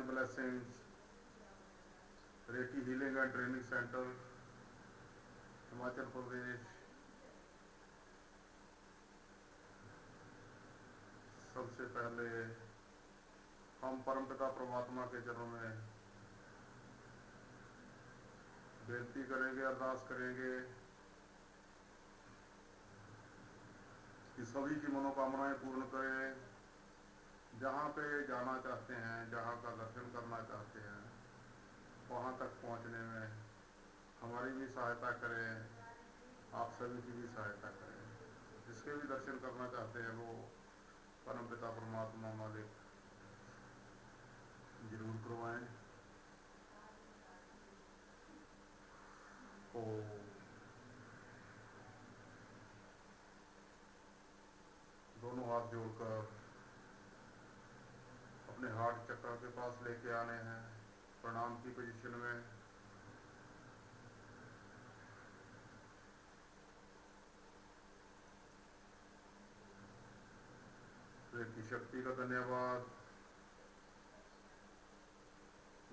Blessings, reiki healing and training centre, Himachal Pradesh. सबसे पहले हम परमपिता परमात्मा के चरणों में बेनती करेंगे, अरदास करेंगे कि सभी की मनोकामनाएं पूर्ण करें। जहाँ पे जाना चाहते हैं, जहाँ का दर्शन करना चाहते हैं, वहाँ तक पहुँचने में हमारी भी सहायता करें, आप सभी की भी सहायता करें। जिसके भी दर्शन करना चाहते हैं वो परमपिता परमात्मा मालिक जरूर करवाएं। तो दोनों हाथ जोड़कर अपने हार्ट चक्र के पास लेके आने हैं, प्रणाम की पोजीशन में। की शक्ति का धन्यवाद,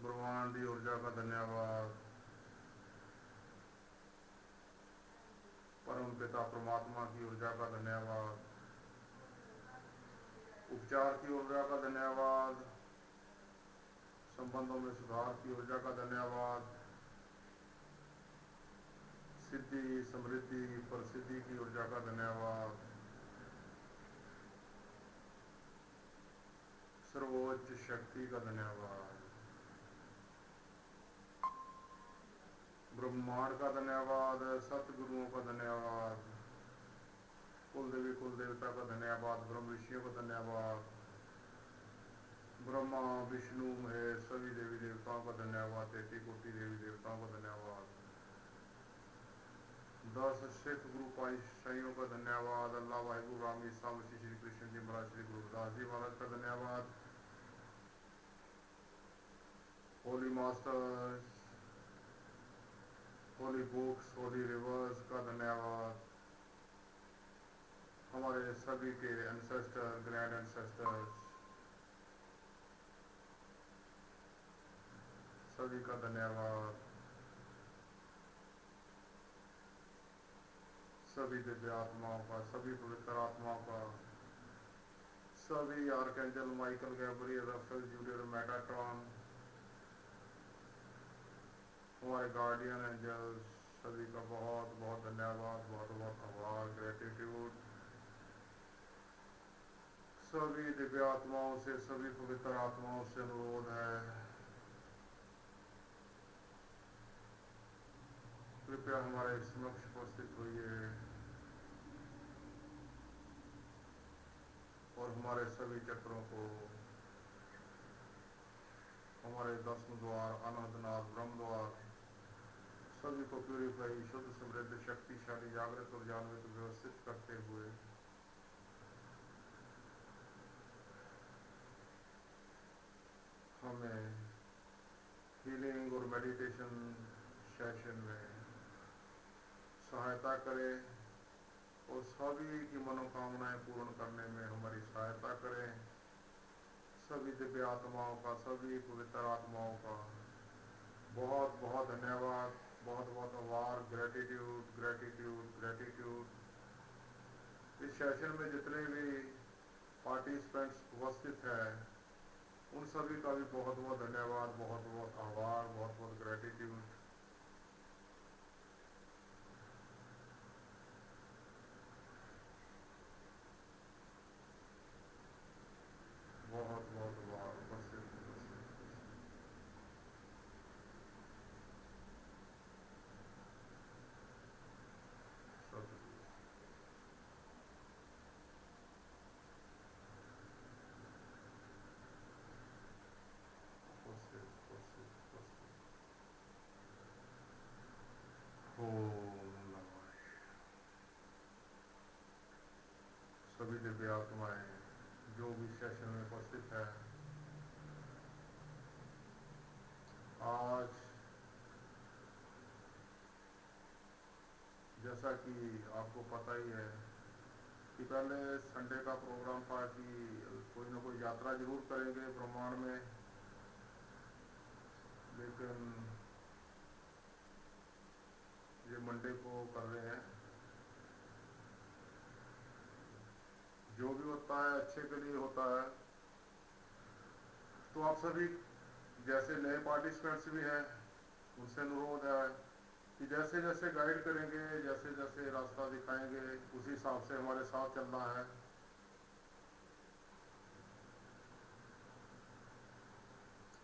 ब्रह्मांडी ऊर्जा का धन्यवाद, परम पिता परमात्मा की ऊर्जा का धन्यवाद, उपचार की ऊर्जा का धन्यवाद, संबंधों में सुधार की ऊर्जा का धन्यवाद, सिद्धि समृद्धि प्रसिद्धि की ऊर्जा का धन्यवाद, सर्वोच्च शक्ति का धन्यवाद, ब्रह्मांड का धन्यवाद, सतगुरुओं का धन्यवाद, कुल देवी कुल देवता का धन्यवाद, ब्रह्म ऋषियों का धन्यवाद, ब्रह्मा विष्णु महेश सभी देवी देवताओं का धन्यवाद, 33 कोटि देवी देवताओं का धन्यवाद, 10 सिख गुरु पातशाहियों का धन्यवाद, अल्लाह वाहिगुरु राम ईसा मसीह श्री कृष्ण जी महाराज, श्री गुरुदास जी महाराज का धन्यवाद, Holi masters, Holi books, holy rivers का धन्यवाद, हमारे सभी के एंसेस्टर, ग्रैंड एंसेस्टर्स सभी का धन्यवाद, सभी दिव्य आत्माओं का, सभी पवित्र आत्माओं का, सभी आर्कएंजल माइकल, गैब्रियल, रफेल, जूलियर, मेटाट्रॉन, हमारे गार्डियन एंजल्स सभी का बहुत बहुत धन्यवाद, बहुत बहुत आभार, ग्रेटिट्यूड। सभी दिव्य आत्माओं से, सभी पवित्र आत्माओं से अनुरोध है, कृपया हमारे समक्ष उपस्थित होइए और हमारे सभी चक्रों को, हमारे 10 द्वार, अनहदनाथ, ब्रह्म द्वार सभी को प्यूरिफाई, शुद्ध, समृद्ध, शक्तिशाली, जागृत और जागृत व्यवस्थित करते हुए हमें हीलिंग और मेडिटेशन सेशन में सहायता करें और सभी की मनोकामनाएं पूर्ण करने में हमारी सहायता करें। सभी दिव्य आत्माओं का, सभी पवित्र आत्माओं का बहुत बहुत धन्यवाद, बहुत बहुत आभार, ग्रेटिट्यूड ग्रेटिट्यूड ग्रेटिट्यूड। इस सेशन में जितने भी पार्टिसिपेंट्स उपस्थित हैं उन सभी का भी बहुत बहुत धन्यवाद, बहुत बहुत आभार, बहुत बहुत ग्रेटिट्यूड। बहुत बहुत आभार उपस्थित सभी दिव्य आत्माएं जो भी सेशन में उपस्थित है, आज जैसा कि आपको पता ही है कि पहले संडे का प्रोग्राम था कि कोई ना कोई यात्रा जरूर करेंगे ब्रह्मांड में, लेकिन ये मंडे को कर रहे हैं। जो भी होता है अच्छे के लिए होता है। तो आप सभी जैसे नए पार्टिसिपेंट्स भी हैं, उनसे अनुरोध है कि जैसे जैसे गाइड करेंगे, जैसे जैसे रास्ता दिखाएंगे, उसी हिसाब से हमारे साथ चलना है।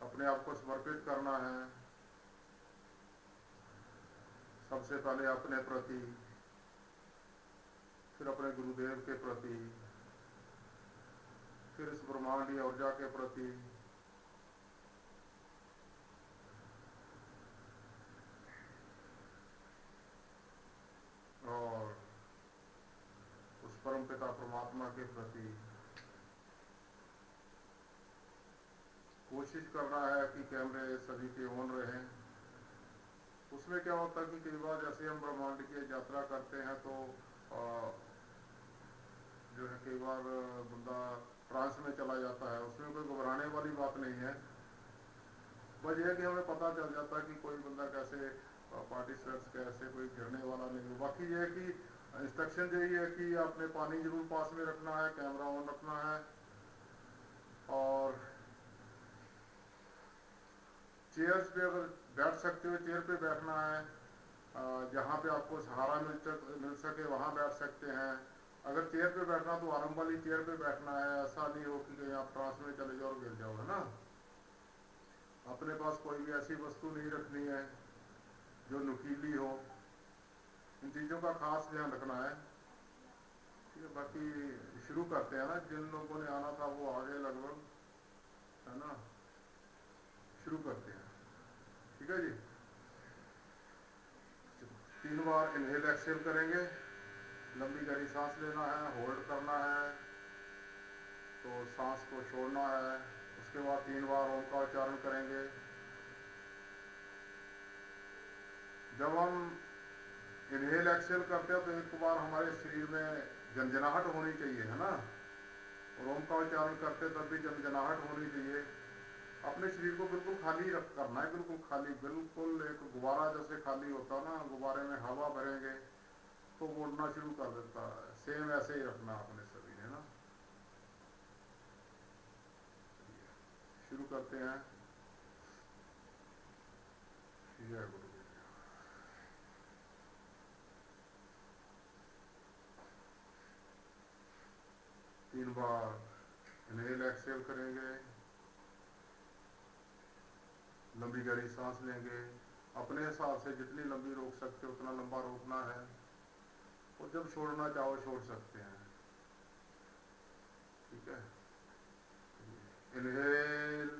अपने आप को समर्पित करना है, सबसे पहले अपने प्रति, फिर अपने गुरुदेव के प्रति, फिर इस ब्रह्मांडीय ऊर्जा के प्रति, और उस परमपिता परमात्मा के प्रति कोशिश करना है कि कैमरे सभी के ऑन रहें। उसमें क्या होता है कि कई बार जैसे हम ब्रह्मांड की यात्रा करते हैं तो जो है कई बार बंदा ट्रांस में चला जाता है। उसमें कोई घबराने वाली बात नहीं है, बस यह है कि हमें पता चल जाता है कि कोई बंदा कैसे पार्टिसिपेंट्स कैसे, कोई गिरने वाला नहीं है। बाकी यह है कि इंस्ट्रक्शन यही है कि आपने पानी जरूर पास में रखना है, कैमरा ऑन रखना है, और चेयर्स पे अगर बैठ सकते हो चेयर पे बैठना है। जहाँ पे आपको सहारा मिल सके वहाँ बैठ सकते हैं। अगर चेयर पे बैठना तो आराम वाली चेयर पे बैठना है। ऐसा नहीं हो कि कहीं आप ट्रांस में चले जाओ और गिर जाओ, है ना। अपने पास कोई भी ऐसी वस्तु नहीं रखनी है जो नुकीली हो। इन चीज़ों का खास ध्यान रखना है। ठीक है, बाकी शुरू करते हैं ना। जिन लोगों ने आना था वो आगे लगभग, है ना। शुरू करते हैं, ठीक है जी। 3 बार इनहेल एक्सहेल करेंगे। लंबी गहरी सांस लेना है, होल्ड करना है, तो सांस को छोड़ना है। उसके बाद 3 बार ओम का उच्चारण करेंगे। जब हम इनहेल एक्सहेल करते हैं तो एक बार हमारे शरीर में झंझनाहट होनी चाहिए, है ना। और ओम का उच्चारण करते तब भी झंझनाहट होनी चाहिए। अपने शरीर को बिल्कुल खाली करना है, बिल्कुल खाली, बिल्कुल एक गुब्बारा जैसे खाली होता है ना। गुब्बारे में हवा भरेंगे तो वो उड़ना शुरू कर देता है। सेम ऐसे ही रखना अपने सभी ने ना। शुरू करते हैं। जय गुरु। 3 बार इनहेल एक्सहेल करेंगे। लंबी गहरी सांस लेंगे। अपने हिसाब से जितनी लंबी रोक सकते हो उतना लंबा रोकना है, और जब छोड़ना चाहो छोड़ सकते हैं, ठीक है। इनहेल,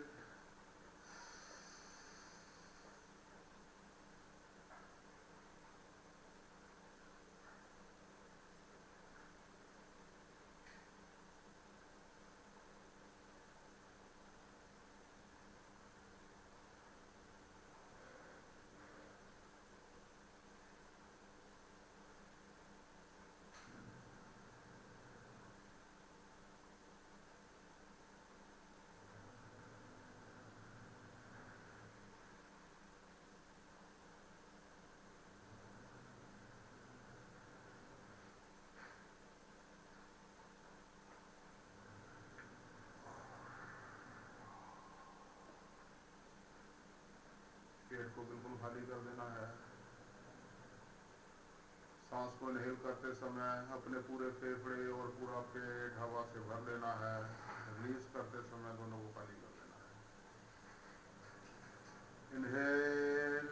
पेट को बिल्कुल खाली कर देना है। सांस को इनहेल करते समय अपने पूरे फेफड़े और पूरा पेट हवा से भर लेना है। रिलीज करते समय दोनों को खाली कर देना है। इनहेल,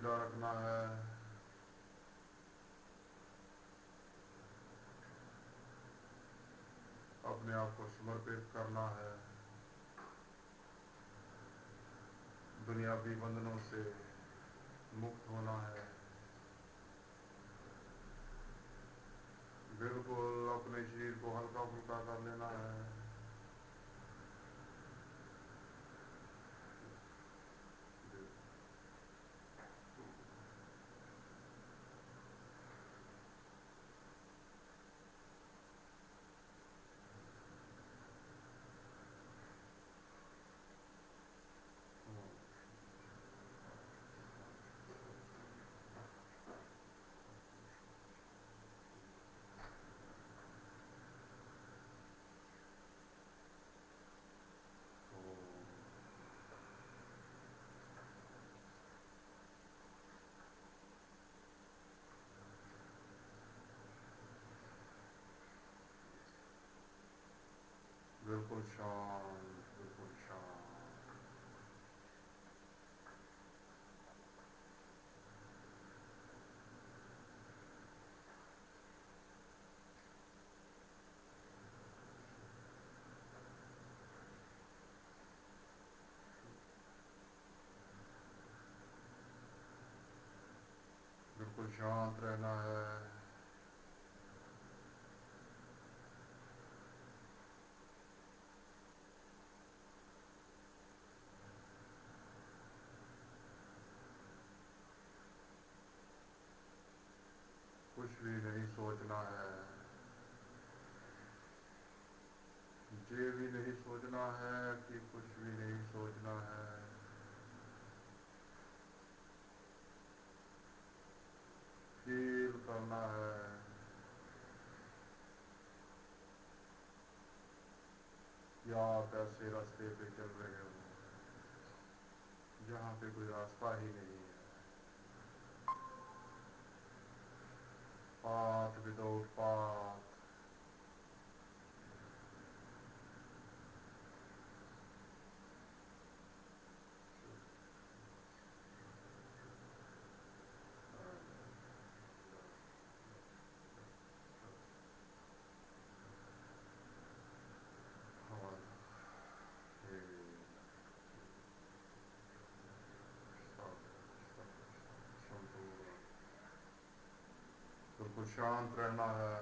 सीधा रखना है, अपने आप को समर्पित करना है, दुनियावी बंधनों से मुक्त होना है, बिल्कुल अपने शरीर को हल्का फुल्का कर लेना है। बिल्कुल शांत, बिल्कुल शांत। बिल्कुल शांत रहना है, कुछ भी नहीं सोचना है, ये भी नहीं सोचना है कि कुछ भी नहीं सोचना है। फील करना है, या आप ऐसे रास्ते पे चल रहे हो जहाँ पे कोई रास्ता ही नहीं है, पाथ विदाउट पाथ। बिल्कुल शांत रहना है,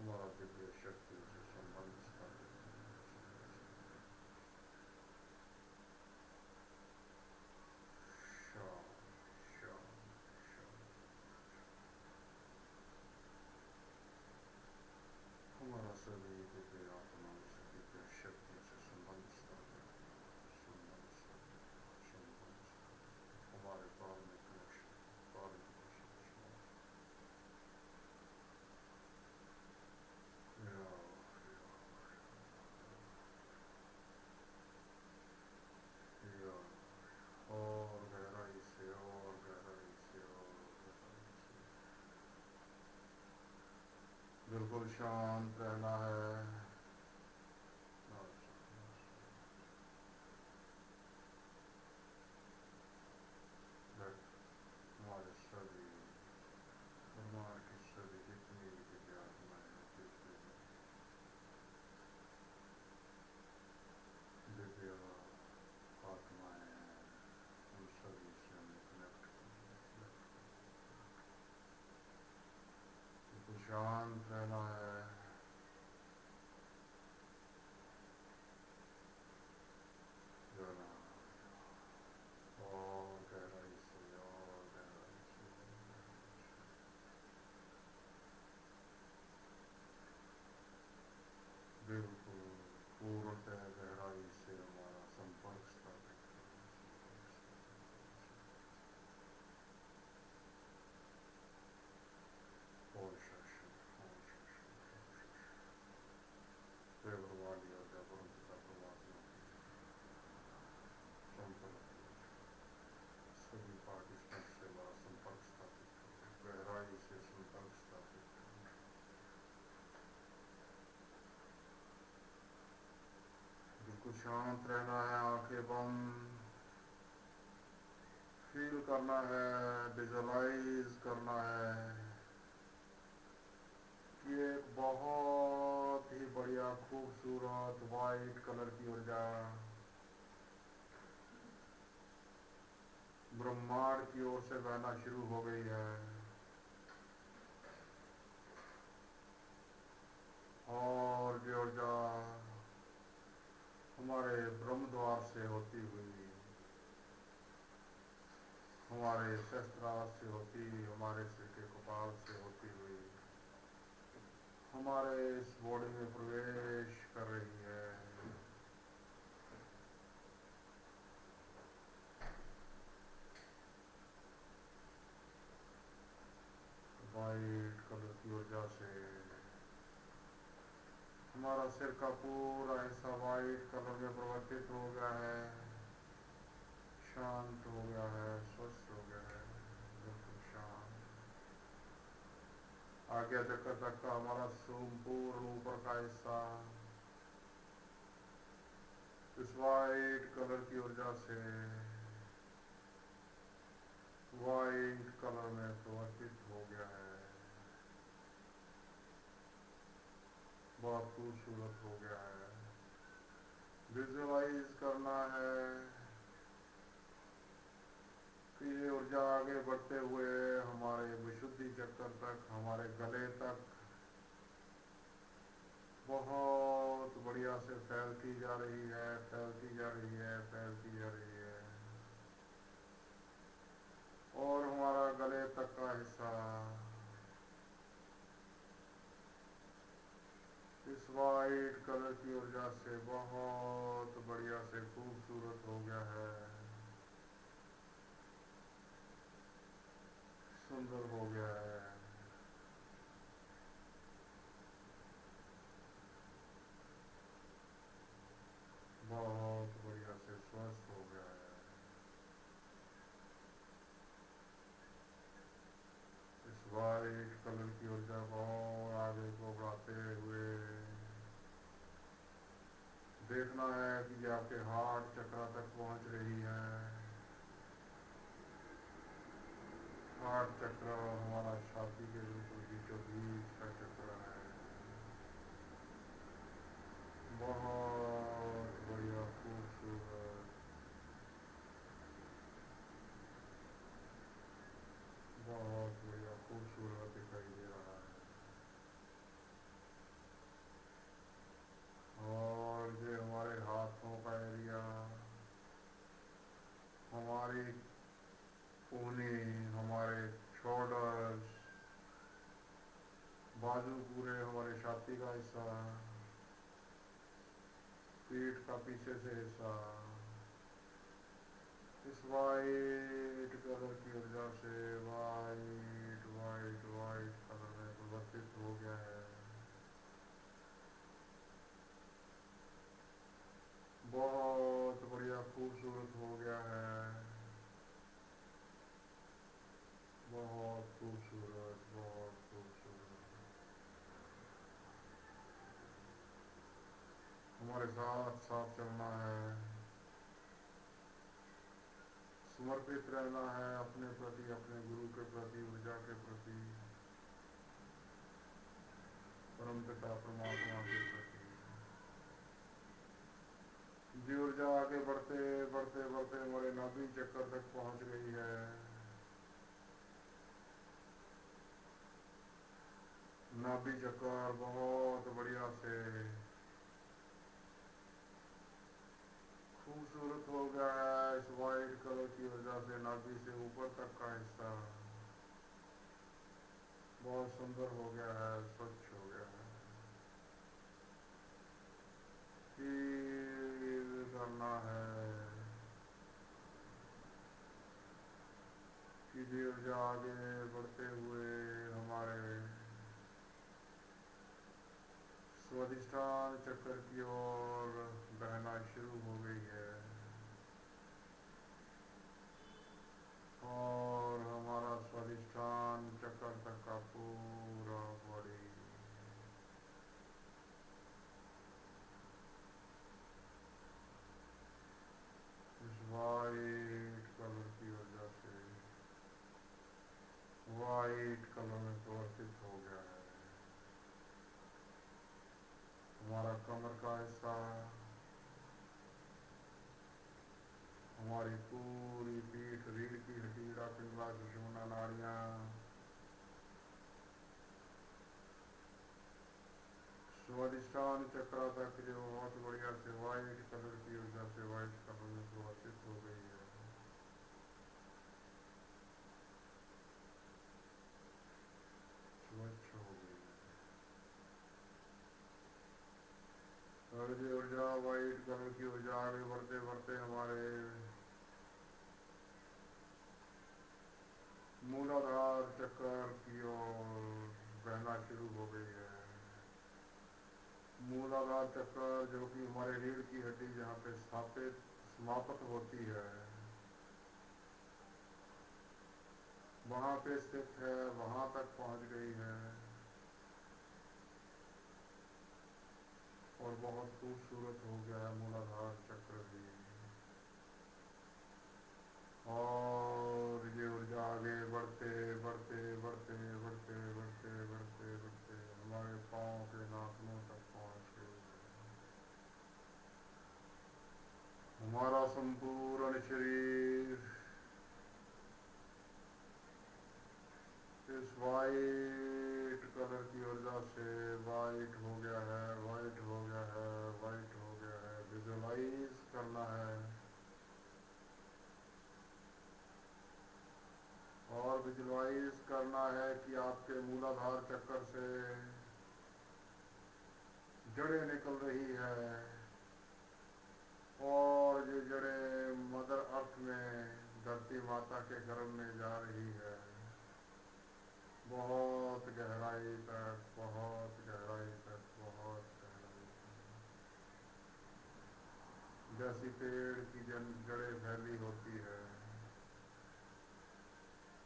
हमारा दिव्य शक्ति से संबंध स्थापित। शांत, शांत, शांत। हमारा सभी दिव्य आत्मा से दिव्य शक्ति से संबंध स्थापित, संबंध स्थापित, संबंध स्थापित। हमारे पाल में कनेक्शन, पाल में और गहराई से, और गहराई से, और गहराई से। बिल्कुल शांत रहना है, हमारे सभी ब्रह्मांड की सभी जितनी भी दिव्य आत्माएं हैं, जितने दिव्य आत्माएं हैं, उन सभी से हमें कनेक्ट करना है। बिल्कुल शांत रहना है, शांत रहना है, आंखें बंद, फील करना है, विजुअलाइज करना है कि एक बहुत ही बढ़िया खूबसूरत वाइट कलर की ऊर्जा ब्रह्मांड की ओर से बहना शुरू हो गई है। और ये ऊर्जा हमारे ब्रह्म द्वार से होती हुई, हमारे शस्त्रार से होती, हमारे सिर के कपाल से होती हुई हमारे इस बॉडी में प्रवेश कर रही है। वाइट कलर की ऊर्जा से हमारा सिर का पूरा हिस्सा वाइट कलर में परिवर्तित हो गया है, शांत हो गया है, स्वस्थ हो गया है, बिल्कुल शांत। आगे चक्कर तक का हमारा संपूर्ण ऊपर का हिस्सा इस वाइट कलर की ऊर्जा से वाइट कलर में परिवर्तित हो गया है, बहुत खूबसूरत हो गया है। विजुअलाइज करना है कि ये ऊर्जा आगे बढ़ते हुए हमारे विशुद्धि चक्र तक, हमारे गले तक बहुत बढ़िया से फैलती जा रही है, फैलती जा रही है, फैलती जा रही है। और हमारा गले तक का हिस्सा इस वाइट कलर की ऊर्जा से बहुत बढ़िया से खूबसूरत हो गया है, सुंदर हो गया है। बहुत बढ़िया से स्वस्थ हो गया है। इस वाइट कलर की ऊर्जा को आगे को बढ़ाते हुए देखना है कि ये आपके हार्ट चक्र तक पहुंच रही है। हार्ट चक्र हमारा छाती के बिल्कुल बीचों बीच का चक्र है। बहुत बढ़िया खूबसूरत, बहुत बढ़िया खूबसूरत दिखाई दे रहा है। और ये हमारे हाथों का एरिया, हमारी पूनी, हमारे शोल्डर्स, बाजू पूरे, हमारे छाती का हिस्सा, पीठ का पीछे से हिस्सा इस वाइट कलर की ऊर्जा से वाइट वाइट वाइट कलर में परिवर्तित हो गया है। बहुत बढ़िया खूबसूरत हो गया है, बहुत खूबसूरत, बहुत खूबसूरत। हमारे साथ साथ चलना है, समर्पित रहना है अपने प्रति, अपने गुरु के प्रति, ऊर्जा के प्रति, परमपिता परमात्मा के प्रति। जी ऊर्जा आगे बढ़ते बढ़ते बढ़ते हमारे नाभि चक्कर तक पहुंच गई है। नाभि चक्र बहुत बढ़िया से खूबसूरत हो गया है। इस वाइट कलर की वजह से नाभि से ऊपर तक का हिस्सा बहुत सुंदर हो गया है, स्वच्छ हो गया है। फील करना है कि ये ऊर्जा आगे बढ़ते हुए हमारे स्वादिष्ठान चक्र की ओर बहना शुरू हो गई है। और हमारा स्वादिष्ठान चक्र तक का पूरा बॉडी कमर का हिस्सा, हमारी पूरी पीठ, रीढ़ की हड्डी, पिंगला, सुषुम्ना नाड़ियाँ, स्वादिष्टान चक्र तक जो बहुत बढ़िया से वाइट कलर की ऊर्जा से वाइट कलर में सुवासित हो गई है। स्वच्छ हो गई है। और जो ऊर्जा वाइट कलर की ऊर्जा आगे बढ़ते बढ़ते हमारे मूलाधार चक्र की ओर बहना शुरू हो गई है। मूलाधार चक्र जो कि हमारे रीढ़ की हड्डी जहाँ पे स्थापित समाप्त होती है, वहाँ पे स्थित है, वहाँ तक पहुँच गई है और बहुत खूबसूरत हो गया है मूलाधार चक्र भी। और ये ऊर्जा आगे बढ़ते बढ़ते बढ़ते बढ़ते बढ़ते बढ़ते बढ़ते हमारे पाँव के नाखूनों तक पहुँच गई। हमारा संपूर्ण शरीर इस वाइट कलर की ऊर्जा से वाइट हो गया है, वाइट हो गया है, वाइट हो गया है। विजुअलाइज करना है और विजुअलाइज करना है कि आपके मूलाधार चक्र से जड़ें निकल रही है और ये जड़ें मदर अर्थ में, धरती माता के गर्भ में जा रही है, बहुत गहराई तक, बहुत गहराई तक, बहुत गहराई तक। जैसी पेड़ की जड़ें फैली होती है,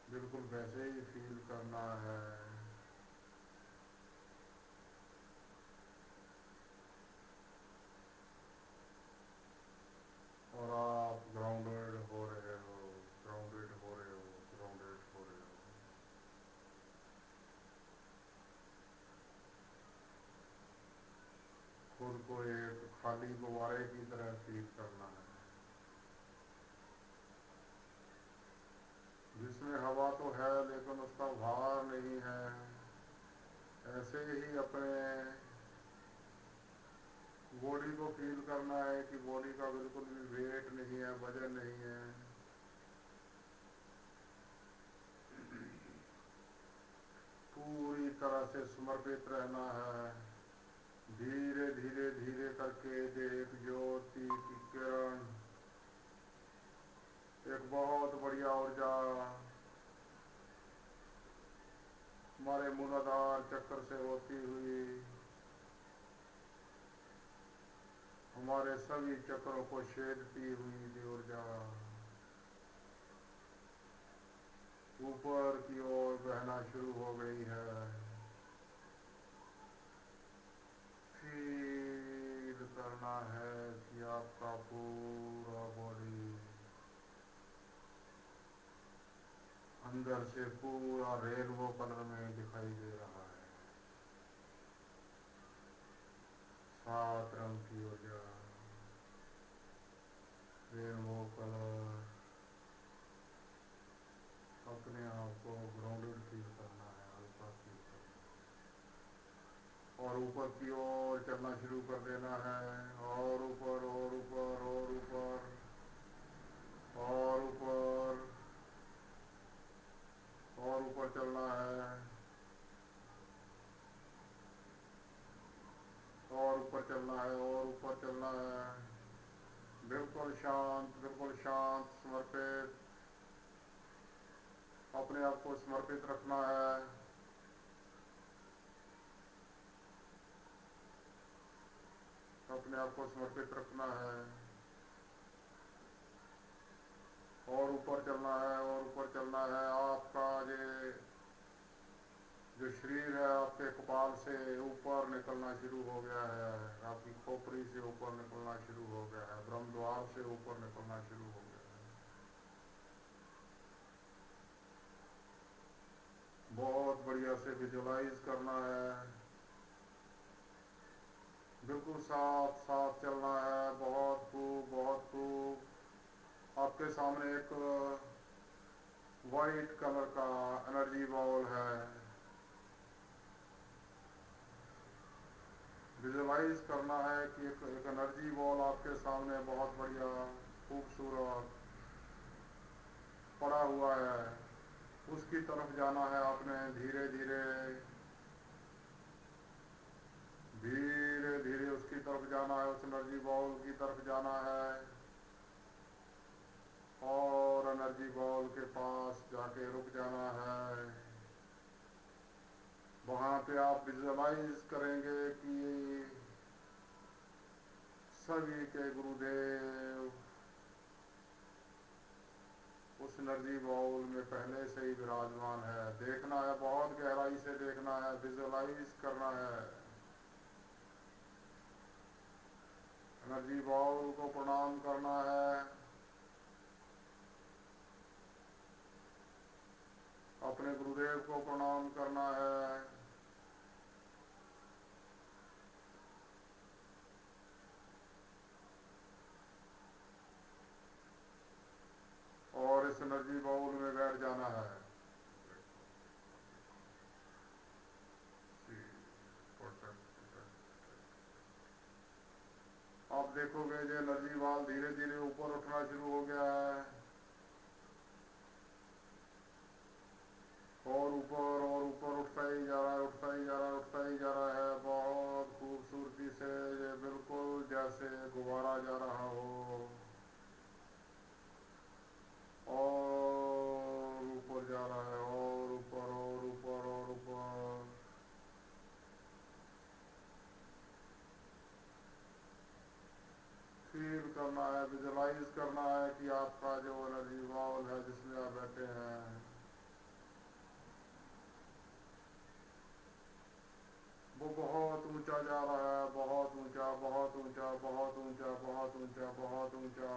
बिल्कुल वैसे ही फील करना है। और आप ग्राउंडेड हो रहे हो, ग्राउंडेड हो रहे हो, ग्राउंडेड हो रहे हो। खुद को एक खाली गुब्बारे की तरह फील करना है, जिसमें हवा तो है लेकिन उसका भार नहीं है। ऐसे ही अपने बॉडी को फील करना है कि बॉडी का बिल्कुल भी वेट नहीं है, वजन नहीं है। पूरी तरह से समर्पित रहना है। धीरे धीरे धीरे करके एक ज्योति की किरण, एक बहुत बढ़िया ऊर्जा हमारे मूलाधार चक्र से होती हुई हमारे सभी चक्रों को छेदती हुई ये ऊर्जा ऊपर की ओर बहना शुरू हो गई है। फील करना है कि आपका पूरा बॉडी अंदर से पूरा रेनबो कलर में दिखाई दे रहा है। 7 रंग की ऊर्जा, रेनबो कलर। अपने आप को ग्राउंडेड फील करना है, हल्का फील करना है और ऊपर की ओर चलना शुरू कर देना है। और ऊपर और ऊपर और ऊपर और ऊपर और ऊपर चलना है और ऊपर चलना है और ऊपर चलना है। बिल्कुल शांत, बिल्कुल शांत, समर्पित, अपने आप को समर्पित रखना है। अपने आप को समर्पित रखना है और ऊपर चलना है और ऊपर चलना है। आपका ये जो शरीर है आपके कपाल से ऊपर निकलना शुरू हो गया है, आपकी खोपड़ी से ऊपर निकलना शुरू हो गया है, ब्रह्म द्वार से ऊपर निकलना शुरू हो गया है। बहुत बढ़िया से विजुअलाइज करना है। बिल्कुल बिल्कुल साफ साफ चलना है, बहुत खूब बहुत खूब। आपके सामने एक वाइट कलर का एनर्जी बॉल है। विजुलाइज करना है कि एक एनर्जी बॉल आपके सामने बहुत बढ़िया खूबसूरत पड़ा हुआ है। उसकी तरफ जाना है आपने, धीरे धीरे धीरे धीरे उसकी तरफ जाना है, उस एनर्जी बॉल की तरफ जाना है और एनर्जी बॉल के पास जाके रुक जाना है। वहां पे आप विजुअलाइज करेंगे कि सभी के गुरुदेव उस एनर्जी बॉल में पहले से ही विराजमान है। देखना है, बहुत गहराई से देखना है, विजुअलाइज करना है। एनर्जी बॉल को प्रणाम करना है, अपने गुरुदेव को प्रणाम करना है। और इस एनर्जी बाउल में बैठ जाना है। आप देखोगे जो एनर्जी बॉल धीरे धीरे ऊपर उठना शुरू हो गया है और ऊपर उठता ही जा रहा है, उठता ही जा रहा है, उठता ही जा रहा है, बहुत खूबसूरती से। ये बिल्कुल जैसे गुब्बारा जा रहा हो और ऊपर जा रहा है, और ऊपर और ऊपर और ऊपर। फील करना है, विजुलाइज करना है कि आपका जो एनर्जी बॉल है जिसमें आप बैठे हैं वो बहुत ऊंचा जा रहा है, बहुत ऊंचा, बहुत ऊंचा, बहुत ऊंचा, बहुत ऊंचा, बहुत ऊंचा।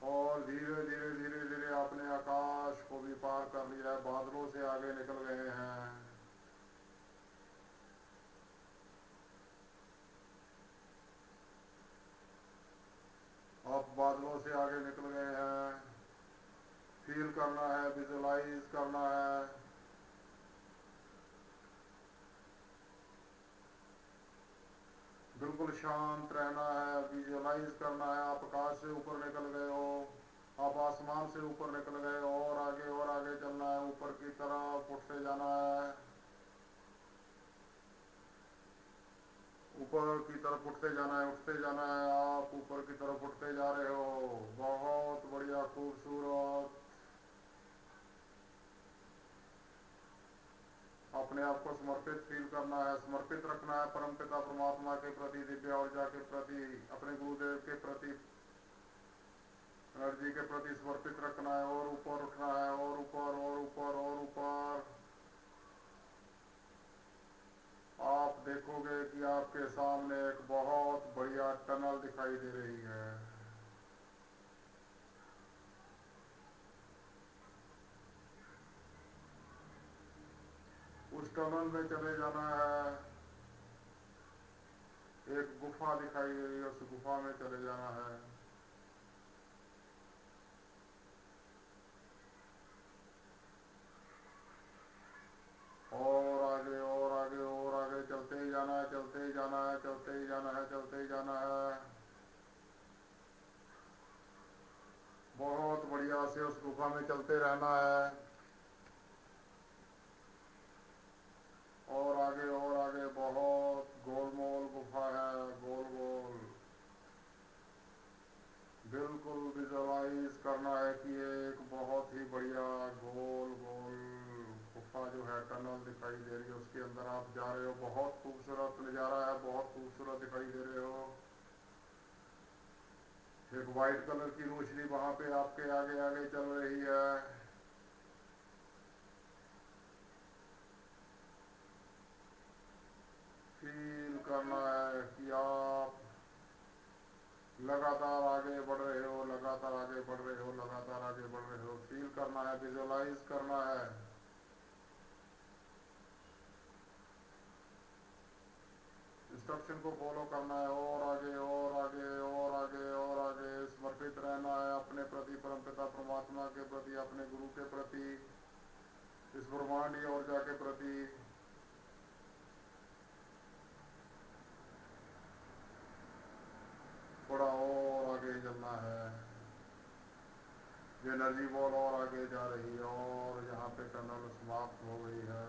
और धीरे धीरे धीरे धीरे आपने आकाश को भी पार कर लिया है, बादलों से आगे निकल गए हैं। आप बादलों से आगे निकल गए हैं। फील करना है, विजुलाइज करना है। बिल्कुल शांत रहना है, विजुलाइज करना है। आप आकाश से ऊपर निकल गए हो, आप आसमान से ऊपर निकल गए हो, और आगे चलना है, ऊपर की तरफ उठते जाना है, ऊपर की तरफ उठते जाना है, उठते जाना है। आप ऊपर की तरफ उठते जा रहे हो, बहुत बढ़िया खूबसूरत। अपने आप को समर्पित फील करना है, समर्पित रखना है परमपिता परमात्मा के प्रति, दिव्य ऊर्जा के प्रति, अपने गुरुदेव के प्रति, एनर्जी के प्रति समर्पित रखना है। और ऊपर उठना है, और ऊपर और ऊपर और ऊपर। आप देखोगे कि आपके सामने एक बहुत बढ़िया टनल दिखाई दे रही है। उस टनल में चले जाना है। एक गुफा दिखाई दे रही है, उस गुफा में चले जाना है। और आगे और आगे और आगे चलते ही जाना है, चलते ही जाना है, चलते ही जाना है, चलते ही जाना है। बहुत बढ़िया से उस गुफा में चलते रहना है। और आगे बहुत गोलमोल गुफा है, गोल गोल। बिल्कुल विजुअलाइज करना है कि ये एक बहुत ही बढ़िया गोल गोल गुफा जो है, टनल दिखाई दे रही है, उसके अंदर आप जा रहे हो। बहुत खूबसूरत नज़ारा है, बहुत खूबसूरत दिखाई दे रहे हो। एक वाइट कलर की रोशनी वहां पे आपके आगे आगे चल रही है। फील करना है कि आप लगातार आगे बढ़ रहे हो, लगातार आगे बढ़ रहे हो, लगातार आगे बढ़ रहे हो। फील करना है, विजुअलाइज करना है। इंस्ट्रक्शन को फॉलो करना है, और आगे और आगे और आगे और आगे समर्पित रहना है अपने प्रति, परमपिता परमात्मा के प्रति, अपने गुरु के प्रति, इस ब्रह्मांडीय ऊर्जा के प्रति। थोड़ा और आगे चलना है, ये एनर्जी बॉल और आगे जा रही है, और यहाँ पे टनल समाप्त हो गई है।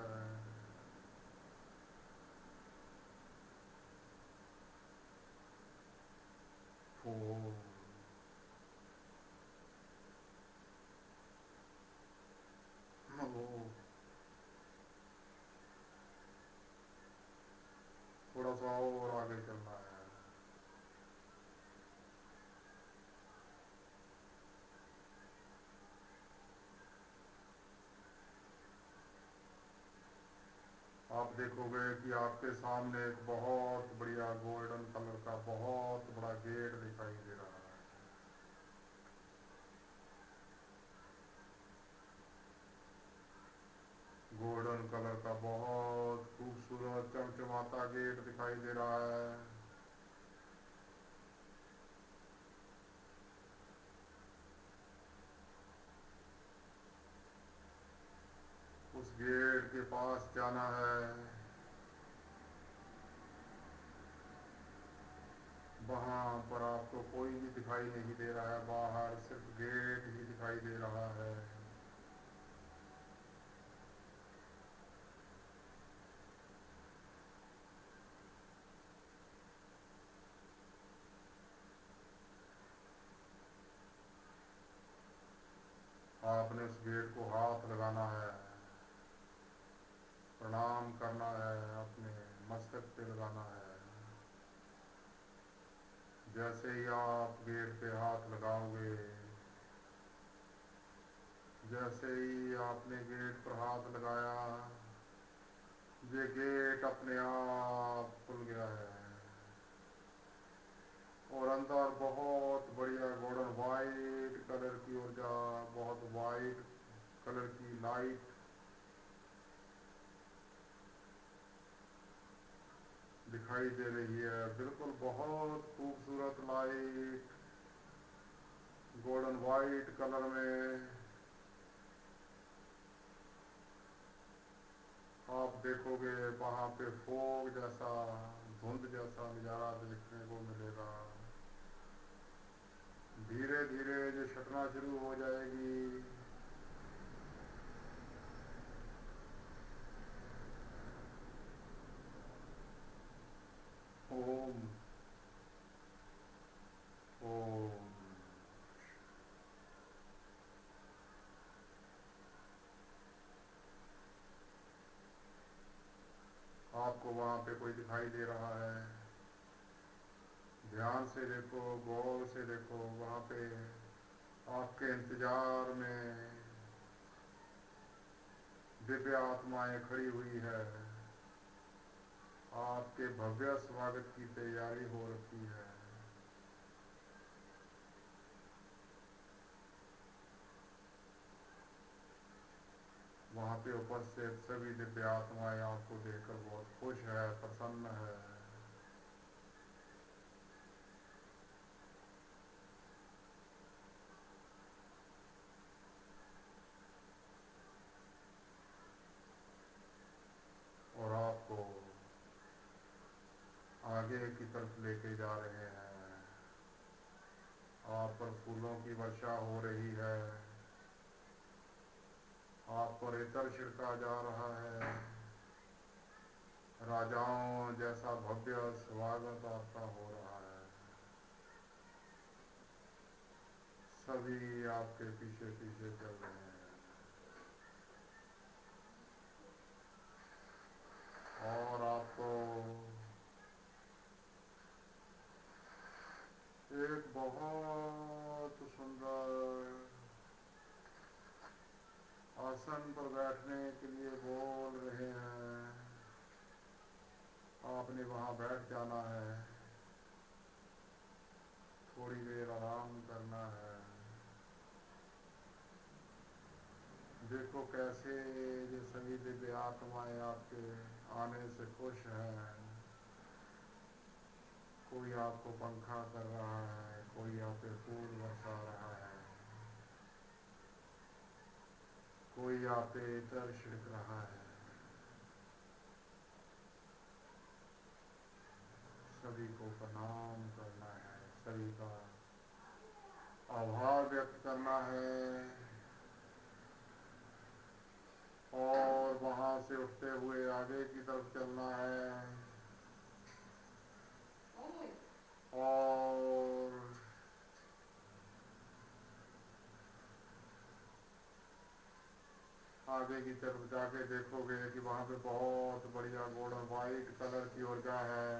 थोड़ा सा और आगे चलना है। आप देखोगे कि आपके सामने एक बहुत बढ़िया गोल्डन कलर का बहुत बड़ा गेट दिखाई दे रहा है। गोल्डन कलर का बहुत खूबसूरत चमचमाता गेट दिखाई दे रहा है। उस गेट के पास जाना है। वहां पर आपको कोई भी दिखाई नहीं दे रहा है, बाहर सिर्फ गेट ही दिखाई दे रहा है। आपने उस गेट को हाथ लगाना है, प्रणाम करना है, अपने मस्तक पे लगाना है। जैसे ही आप गेट पे हाथ लगाओगे, जैसे ही आपने गेट पर हाथ लगाया, ये गेट अपने आप खुल गया है, और अंदर बहुत बढ़िया गोल्डन वाइट कलर की ऊर्जा, बहुत वाइट कलर की लाइट दिखाई दे रही है। बिल्कुल बहुत खूबसूरत लाइट गोल्डन वाइट कलर में। आप देखोगे वहां पे फोग जैसा, धुंध जैसा नजारा देखने को मिलेगा। धीरे धीरे जो छटना शुरू हो जाएगी। ओम ओम। आपको वहां पे कोई दिखाई दे रहा है, ध्यान से देखो, गौर से देखो। वहां पे आपके इंतजार में दिव्य आत्माएं खड़ी हुई है, आपके भव्य स्वागत की तैयारी हो रखी है। वहां पे उपस्थित सभी दिव्य आत्माएं आपको देखकर बहुत खुश है, प्रसन्न है। और आपको आगे की तरफ लेके जा रहे हैं। आप पर फूलों की वर्षा हो रही है, आप पर इत्र छिड़का जा रहा है। राजाओं जैसा भव्य स्वागत आपका हो रहा है। सभी आपके पीछे पीछे चल रहे हैं, और आपको एक बहुत सुंदर आसन पर बैठने के लिए बोल रहे हैं। आपने वहां बैठ जाना है, थोड़ी देर आराम करना है। देखो कैसे ये सभी दिव्य आत्माएं आपके आने से खुश हैं। कोई आपको पंखा कर रहा है, कोई आप पे फूल बरसा रहा है, कोई आप पे इतर छिड़क रहा है। सभी को प्रणाम करना है, सभी का आभार व्यक्त करना है और वहां से उठते हुए आगे की तरफ चलना है और आगे की तरफ जाके देखोगे कि वहां पे बहुत बढ़िया गोल्डन वाइट कलर की ऊर्जा है,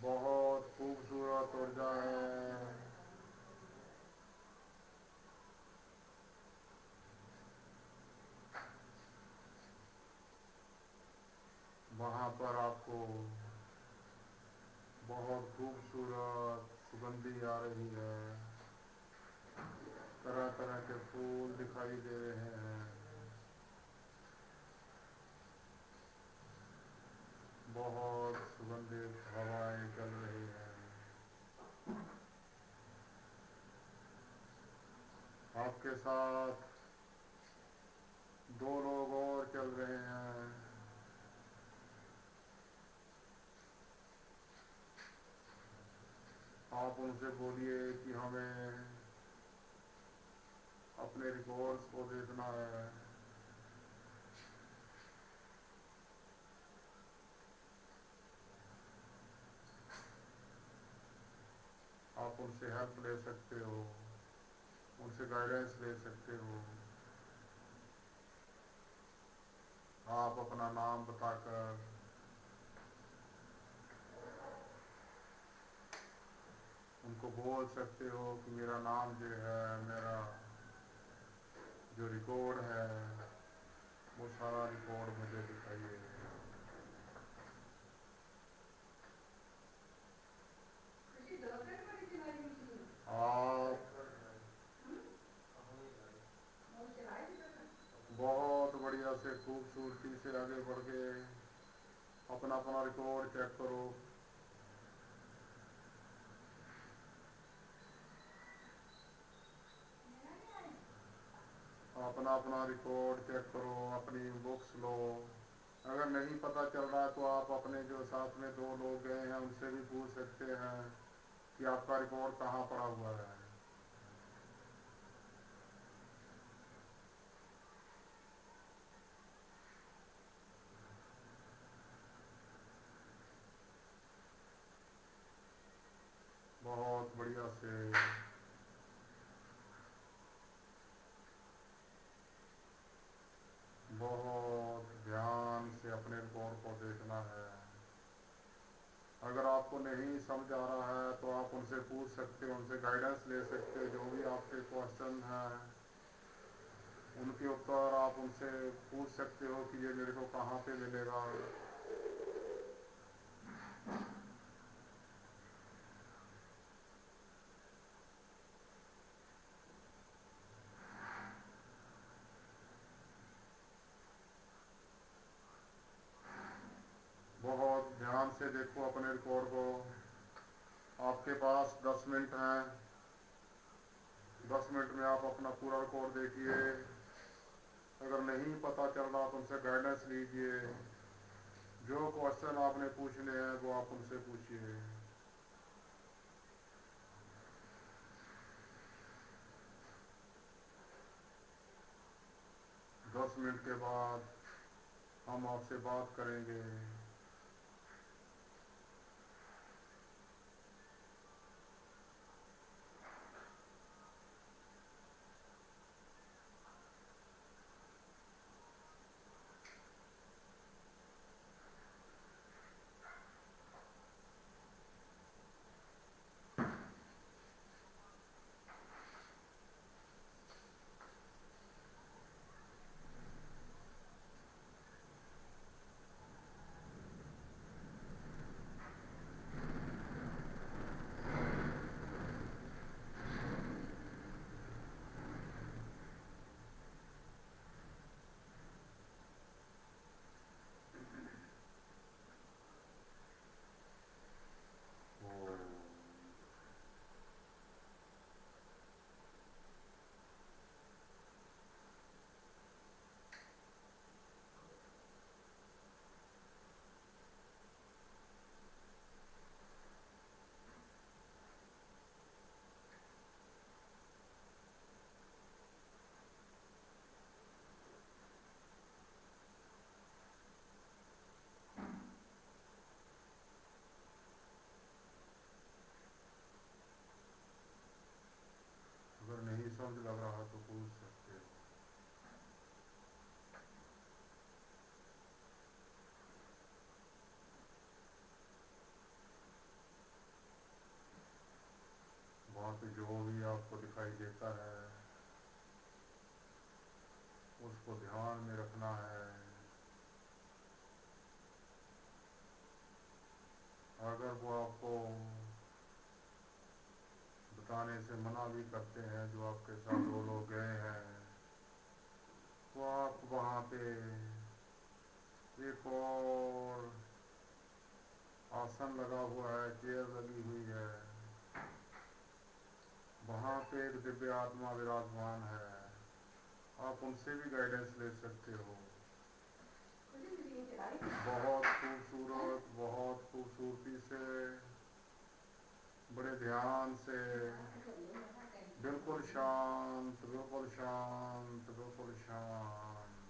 बहुत खूबसूरत ऊर्जा है। वहां पर आपको बहुत खूबसूरत सुगंधी आ रही है, तरह तरह के फूल दिखाई दे रहे हैं, बहुत सुगंधित हवाएं चल रही हैं। आपके साथ दो लोग और चल रहे हैं। आप उनसे बोलिए कि हमें अपने रिकॉर्ड्स को देखना है। आप उनसे हेल्प ले सकते हो, उनसे गाइडेंस ले सकते हो। आप अपना नाम बताकर उनको बोल सकते हो कि मेरा नाम जो है, मेरा जो रिकॉर्ड है वो सारा रिकॉर्ड मुझे दिखाइए। आप बहुत बढ़िया से खूबसूरती से आगे बढ़ के अपना अपना रिकॉर्ड चेक करो। अपना अपना रिकॉर्ड चेक करो, अपनी बुक्स लो। अगर नहीं पता चल रहा तो आप अपने जो साथ में दो लोग गए हैं उनसे भी पूछ सकते हैं कि आपका रिकॉर्ड कहाँ पड़ा हुआ है। 'बहुत बढ़िया से बहुत ध्यान से अपने रिकॉर्ड को देखना है। अगर आपको नहीं समझ आ रहा है तो आप उनसे पूछ सकते हो, उनसे गाइडेंस ले सकते हो। जो भी आपके क्वेश्चन हैं उनके उत्तर आप उनसे पूछ सकते हो कि ये मेरे को कहाँ पे मिलेगा। बहुत ध्यान से देखो अपने रिकॉर्ड को। आपके पास 10 मिनट हैं। 10 मिनट में आप अपना पूरा रिकॉर्ड देखिए। अगर नहीं पता चल रहा तो उनसे गाइडेंस लीजिए। जो क्वेश्चन आपने पूछने हैं वो आप उनसे पूछिए। 10 मिनट के बाद हम आपसे बात करेंगे। उसको ध्यान में रखना है। अगर वो आपको बताने से मना भी करते हैं, जो आपके साथ दो लोग गए हैं, तो आप वहाँ पे एक और आसन लगा हुआ है, चेयर लगी हुई है, वहाँ पे एक दिव्य आत्मा विराजमान है, आप उनसे भी गाइडेंस ले सकते हो। बहुत खूबसूरत, बहुत खूबसूरती से, बड़े ध्यान से, बिल्कुल शांत, बिल्कुल शांत, बिल्कुल शांत।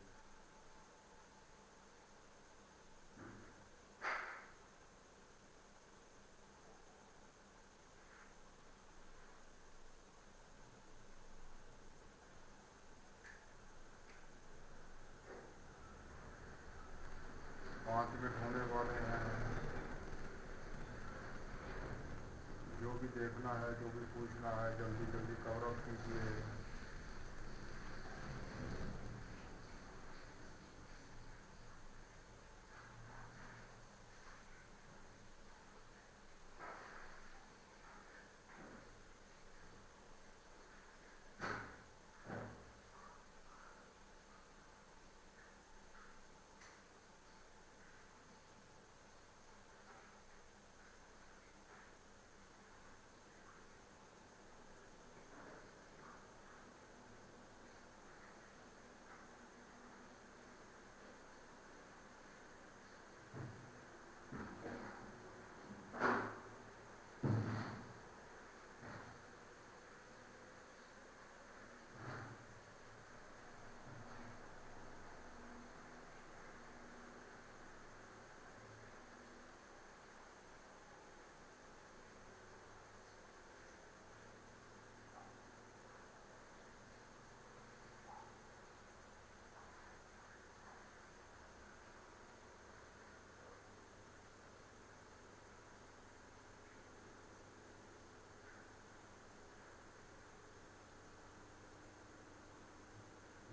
पाँच मिनट होने वाले हैं। जो भी देखना है, जो भी पूछना है, जल्दी जल्दी कवर अप कीजिए।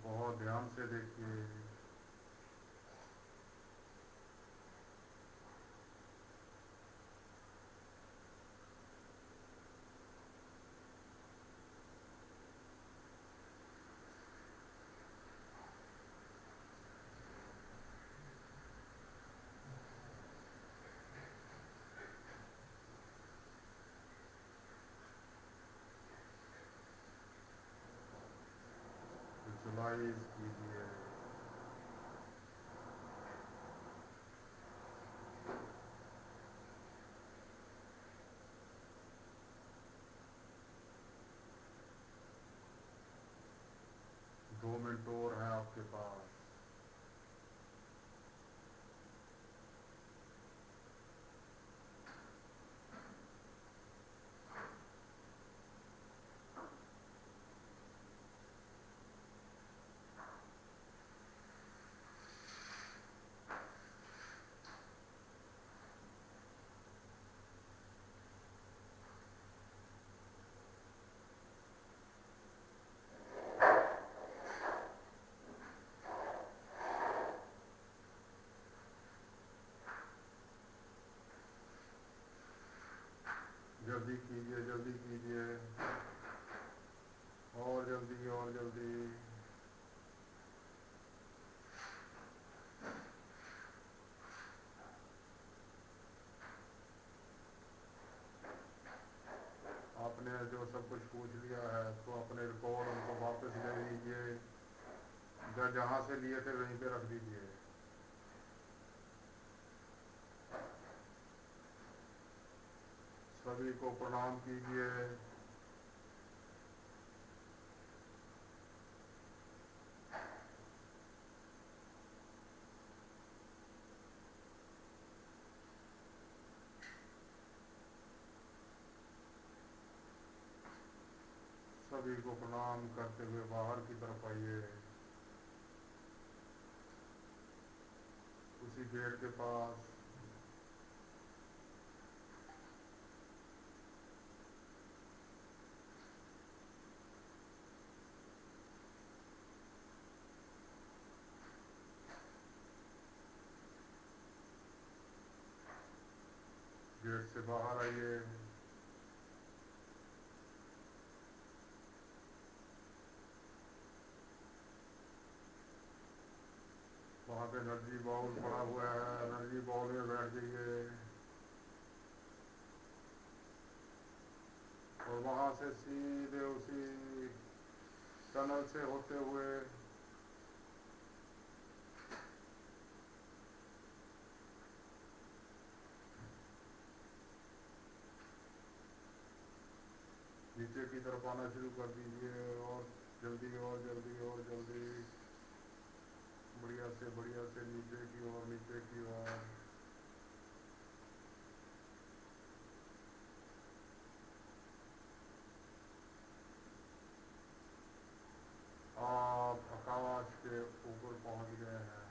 बहुत ध्यान से देखिए। विजुलाइज कीजिए। 2 मिनट और हैं आपके पास। जल्दी कीजिए, जल्दी कीजिए, और जल्दी, और जल्दी। आपने जो सब कुछ पूछ लिया है, तो अपने रिकॉर्ड उनको वापस ले लीजिए, जहाँ से लिए थे वहीं पे रख दीजिए। सभी को प्रणाम कीजिए। सभी को प्रणाम करते हुए बाहर की तरफ आइए। उसी गेट के पास गेट से बाहर आइए। वहाँ पे एनर्जी बॉल पड़ा हुआ है, एनर्जी बॉल में बैठ जाइए और वहाँ से सीधे उसी टनल से होते हुए नीचे की तरफ आना शुरू कर दीजिए और जल्दी और जल्दी और जल्दी बढ़िया से नीचे की ओर, नीचे की ओर। आप आकाश के ऊपर पहुंच गए हैं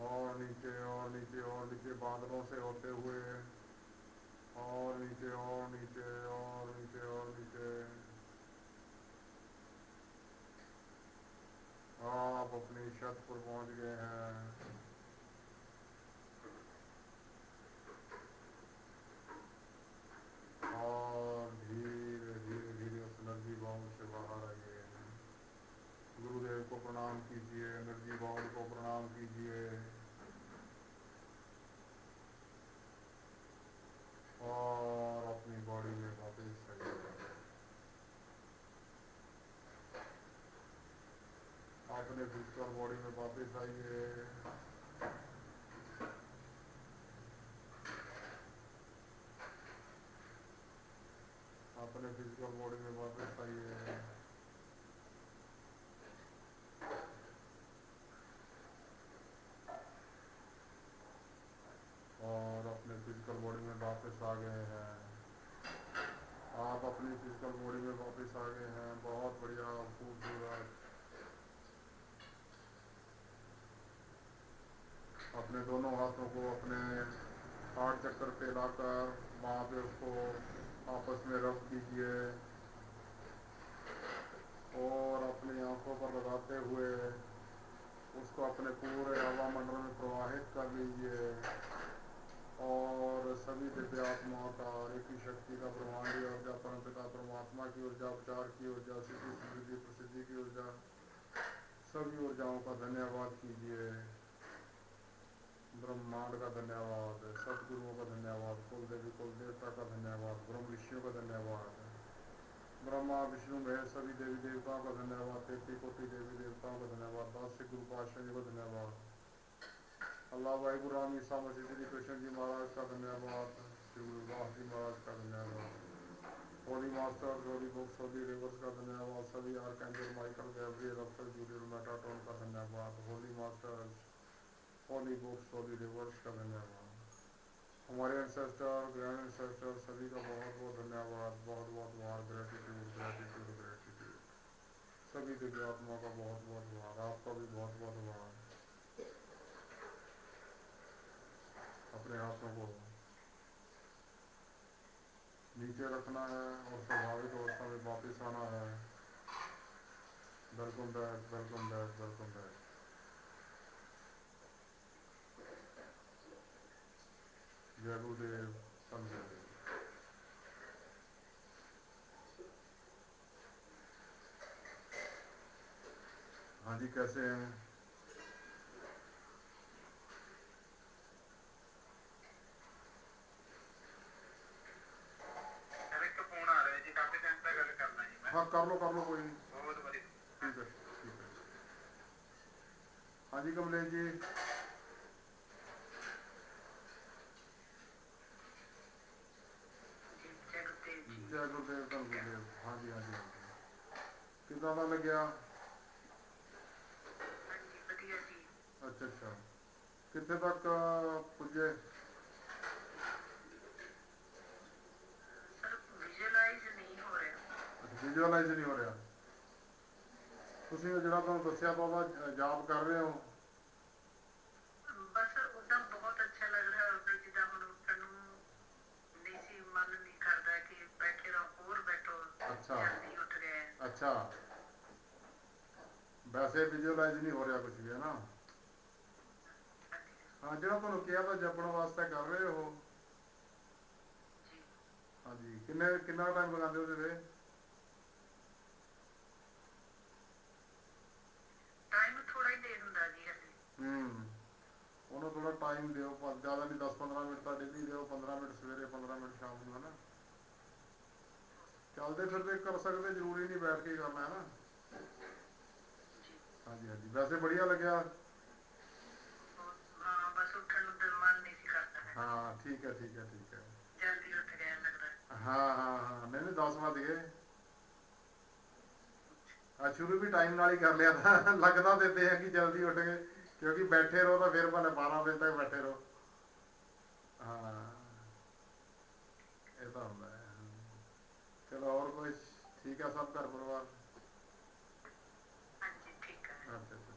और नीचे और नीचे और नीचे बादलों से होते हुए और नीचे और नीचे और नीचे और नीचे आप अपनी छत पर पहुंच गए हैं। और धीरे धीरे धीरे उस एनर्जी बाउंड से बाहर आइए। गुरुदेव को प्रणाम कीजिए, एनर्जी बाउंड को प्रणाम कीजिए और अपनी बॉडी में वापस आइए। अपने फिजिकल बॉडी में वापस आइए। अपने फिजिकल बॉडी में वापस आइए और अपने फिजिकल बॉडी में वापस आ गए हैं। आप अपनी फिजिकल बॉडी में वापस आ गए हैं। बहुत बढ़िया, खूबसूरत। अपने दोनों हाथों को अपने हार्ट चक्कर पे लाकर वहाँ पे उसको आपस में रब कीजिए और अपनी आंखों पर लगाते हुए उसको अपने पूरे हवा मंडल में प्रवाहित कर लीजिए और सभी दिव्य आत्माओं का, एक ही शक्ति का, ब्रह्मांडीय ऊर्जा, परमपिता परमात्मा की ऊर्जा, उपचार की ऊर्जा, सिद्धि समृद्धि प्रसिद्धि की ऊर्जा, सभी ऊर्जाओं का धन्यवाद कीजिए। ब्रह्मांड का धन्यवाद, सतगुरुओं का धन्यवाद, कुल देवी कुल देवता का धन्यवाद, ब्रह्म ऋषियों का धन्यवाद, ब्रह्मा विष्णु महेश सभी देवी देवताओं का धन्यवाद, 33 कोटि देवी देवताओं का धन्यवाद, 10 सिख गुरु पातशाह जी को धन्यवाद, अल्लाह भाई गुरु राम ईसा मसीह श्री कृष्ण जी महाराज का धन्यवाद, श्री गुरुदास जी महाराज का धन्यवाद, holy master, holy books, holy rivers का धन्यवाद, सभी आर्कएंजल माइकल, गैब्रियल, अफसल, जूलियल, मेटाट्रॉन का धन्यवाद, holy master, holy books, holy rivers का धन्यवाद, हमारे एंसेस्टर, ग्रैंड एंसेस्टर सभी का बहुत बहुत धन्यवाद, बहुत बहुत आभार, ग्रेटिट्यूड ग्रेटिट्यूड ग्रेटिट्यूड, सभी दिव्य आत्मा का बहुत बहुत आभार, आपका भी बहुत बहुत आभार। अपने हाथों को नीचे रखना है और स्वाभाविक अवस्था में वापस आना है। Welcome back, welcome back, welcome back. जय गुरुदेव, संजय। हाँ जी, कैसे हैं? हाँ कर लो कोई नहीं। ठीक है ठीक है। हाँ जी कमलेश जी। जय गुरुदेव, धन गुरुदेव। हाँ जी हाँ जी हाँ जी। कितना ਦਾ ਲੱਗਿਆ? अच्छा अच्छा, कितने तक पुजे? विजुअलाइज नहीं हो रहा। ਤੁਸੀਂ ਜਿਹੜਾ ਤੁਹਾਨੂੰ ਦੱਸਿਆ ਬਾਬਾ ਜਾਪ ਕਰ ਰਹੇ ਹੋ? ਬਸ ਉਦਾਂ ਬਹੁਤ ਅੱਛਾ ਲੱਗ ਰਿਹਾ ਹੁੰਦਾ ਜਿੱਦਾਂ ਹੁਣ ਉੱਠਣ ਨੂੰ ਨਹੀਂ ਸੀ, ਮਨ ਨਹੀਂ ਕਰਦਾ ਕਿ ਬੈਠੇ ਰਹੋ, ਹੋਰ ਬੈਠੋ। अच्छा ਜਲਦੀ ਉੱਠ ਗਏ। अच्छा, वैसे विजुअलाइज नहीं हो रहा कुछ भी, है ना? ਹਾਂ ਜਿਹੜਾ ਤੁਹਾਨੂੰ ਕਿਹਾ ਤਾਂ ਜਪਣ ਵਾਸਤੇ ਕਰ ਰਹੇ ਹੋ। ਜੀ ਹਾਂਜੀ ਕਿੰਨਾ ਟਾਈਮ ਲਗਾਉਂਦੇ ਹੋ ਉਹਦੇ ਤੇ? ਟਾਈਮ ਥੋੜਾ ਹੀ ਦੇ ਹੁੰਦਾ ਜੀ ਅਸੀਂ। ਹੂੰ ਉਹਨੂੰ ਥੋੜਾ ਟਾਈਮ ਦਿਓ, ਜ਼ਿਆਦਾ ਨਹੀਂ 10-15 ਮਿੰਟ ਤਾਂ ਡੇਲੀ ਦਿਓ, 15 ਮਿੰਟ ਸਵੇਰੇ 15 ਮਿੰਟ ਸ਼ਾਮ ਨੂੰ, ਹੈ ਨਾ। ਚੱਲਦੇ ਜੀ ਫਿਰਦੇ ਕਰ ਸਕਦੇ, ਜ਼ਰੂਰੀ ਨਹੀਂ ਬੈਠ ਕੇ ਹੀ ਕਰਨਾ, ਹੈ ਨਾ। ਜੀ ਹਾਂਜੀ ਹਾਂਜੀ ਵੈਸੇ ਵਧੀਆ ਲੱਗਿਆ। ਹਾਂ ਬਸ ਉੱਠਣ ਨੂੰ ਦਿਲ ਮਨ ਨਹੀਂ ਸੀ ਕਰਦਾ ਹੈਗਾ। ਹਾਂ ਠੀਕ ਹੈ ਠੀਕ ਹੈ ਠੀਕ ਹੈ। ਜਲਦੀ ਉੱਠ ਗਿਆ ਲੱਗਦਾ ਹੈ। ਹਾਂ ਨਹੀਂ 10 ਵੱਜ ਗਏ। ਸ਼ੁਰੂ ਵੀ ਟਾਈਮ ਨਾਲ ਹੀ ਕਰ ਲਿਆ ਤਾਂ ਲੱਗਦਾ ਦਿੰਦੇ ਆ ਕਿ ਜਲਦੀ ਉੱਠ ਗਏ, ਕਿਉਂਕਿ ਬੈਠੇ ਰਹੋ ਤਾਂ ਫਿਰ ਭਾਵੇਂ 12 ਵਜੇ ਤੱਕ ਬੈਠੇ ਰਹੋ। ਹਾਂ ਇਹ ਤਾਂ ਹੁੰਦਾ ਹੈ। ਚਲੋ ਹੋਰ ਕੋਈ? ਠੀਕ ਹੈ ਸਭ ਘਰ ਪਰਿਵਾਰ? ਹਾਂਜੀ ਠੀਕ ਹੈ। ਅੱਛਾ ਅੱਛਾ।